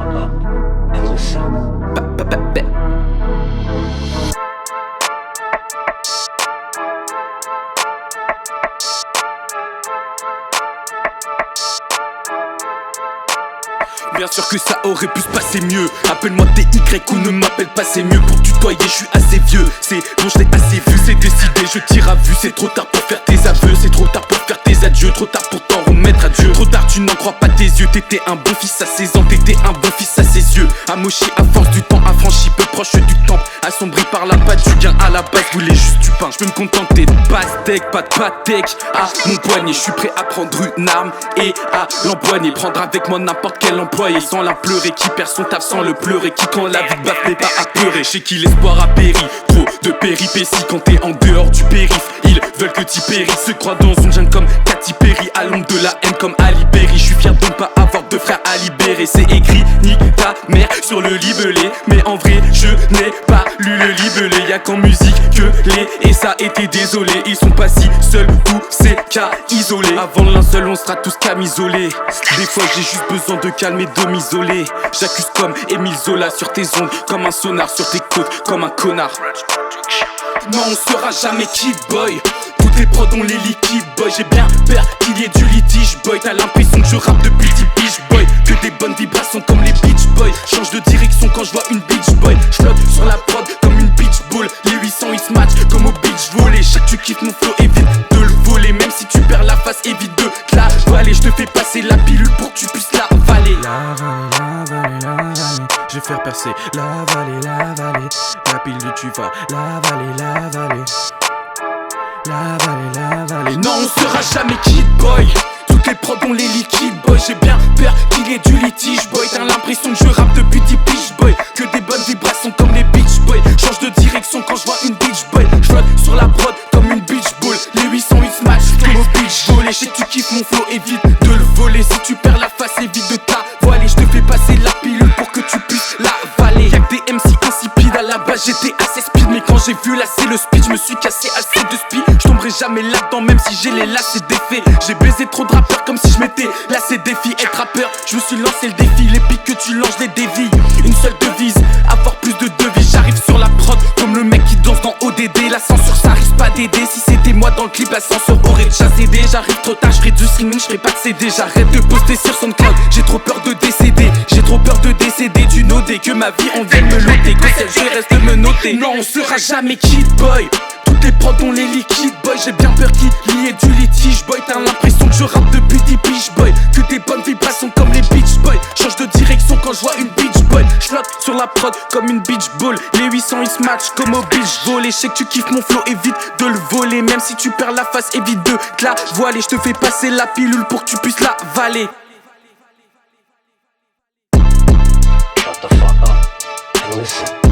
fuck up and listen. Bien sûr que ça aurait pu se passer mieux. Appelle-moi TY ou ne m'appelle pas, c'est mieux. Pour tutoyer, je suis assez vieux. C'est bon, je l'ai assez vu, c'est décidé, je tire à vue. C'est trop tard pour faire tes aveux, c'est trop tard pour faire tes adieux. Trop tard pour t'en remettre à Dieu. Trop tard, tu n'en crois pas tes yeux. T'étais un bon fils à 16 ans, t'étais un bon fils à ses yeux. Amoché à force du temps, affranchi, peu proche du temple. Assombri par la patte du gain, à la base voulais juste du pain. Je peux me contenter de pastèque, pas de pastèque. À mon poignet, je suis prêt à prendre une arme et à l'empoigner. Prendre avec moi n'importe quel employé sans la pleurer, qui perd son taf sans le pleurer, qui quand la vie baffe n'est pas à pleurer. Chez qui l'espoir a péri, trop de péripéties quand t'es en dehors du périph'. Ils veulent que t'y périsses, se croient dans une jungle comme Katy Perry, à l'ombre de la haine comme Ali Berry. Je suis fier de ne pas avoir de frères à libérer. C'est écrit, nique ta mère sur le libellé, mais en vrai je n'ai pas lu le libellé. Y'a qu'en musique que les et ça était désolé. Ils sont pas si seuls, tous ces cas isolés. Avant l'un seul on sera tous camisolés. Des fois j'ai juste besoin de calme et de m'isoler. J'accuse comme Émile Zola sur tes ondes, comme un sonar sur tes côtes, comme un connard. Non, on sera jamais Kid Boy. Toutes les prods on les liquide boy. J'ai bien peur qu'il y ait du litige boy. T'as l'impression que je rappe depuis 10 piges boy. Que des bonnes vibrations comme les Beach Boys. Change de direction quand je vois une Beach Boy. J'flotte sur la prod comme une beach ball. Les 800 ils se matchent comme au beach volley. Chaque tu kiffes mon flow, évite de le voler. Même si tu perds la face, évite de te la valer. Je te fais passer la pilule pour que tu puisses la valer. La vallée, la vallée. Je vais faire percer la vallée, la vallée. La pilule tu vas la vallée, la vallée. La vallée, la vallée. Non, on sera jamais Kid Boy. Toutes les prods on les liquide boy. J'ai bien peur qu'il y ait du litige boy. T'as l'impression que je rappe depuis 10 piges boy. Que des bonnes vibrations comme les Beach Boys. Change de direction quand je vois une Beach Boy. J'flotte sur la prod comme une beach ball. Les 800 ils se matchent comme au beach volley. Je sais que tu kiffes mon flow, évite de le voler. Si tu perds la face, évite de t'avoiler. Je te fais passer la pilule pour que tu puisses la valer. Y'a que des MC insipides, à la base j'étais assez speed. Mais quand j'ai vu là c'est le speed, je me suis cassé assez de speed. Je tomberai jamais là-dedans même si j'ai les lacets défaits. J'ai baisé trop de rappeurs comme si je m'étais lassé défi. Être rappeur, je me suis lancé le défi. Les pics que tu lances, les dévis. Une seule devise, avoir plus de devis. J'arrive sur la prod comme le mec qui danse dans ODD. L'ascenseur ça risque pas d'aider. Si c'était moi dans le clip, l'ascenseur aurait déjà cédé. J'arrive trop tard, j'ferai du streaming, j'ferai pas de CD. J'arrête de poster sur SoundCloud, j'ai trop peur de décéder. J'ai trop peur de décéder du nodé. Que ma vie on vienne me noter, que celle je reste de me noter. Non, on sera jamais Kid Boy. Toutes les prods on les liquide boy. J'ai bien peur qu'il y ait du litige boy. T'as l'impression que je rappe depuis 10 piges boy. Que des bonnes vibrations comme les Beach Boys. Change de direction quand je vois une Beach Boy. J'flotte sur la prod comme une beach ball. Les 800 ils se matchent comme au beach volley. Je sais que tu kiffes mon flow, évite de le voler. Même si tu perds la face, évite de te la voiler. Je te fais passer la pilule pour que tu puisses la valer. Shut the fuck up and listen.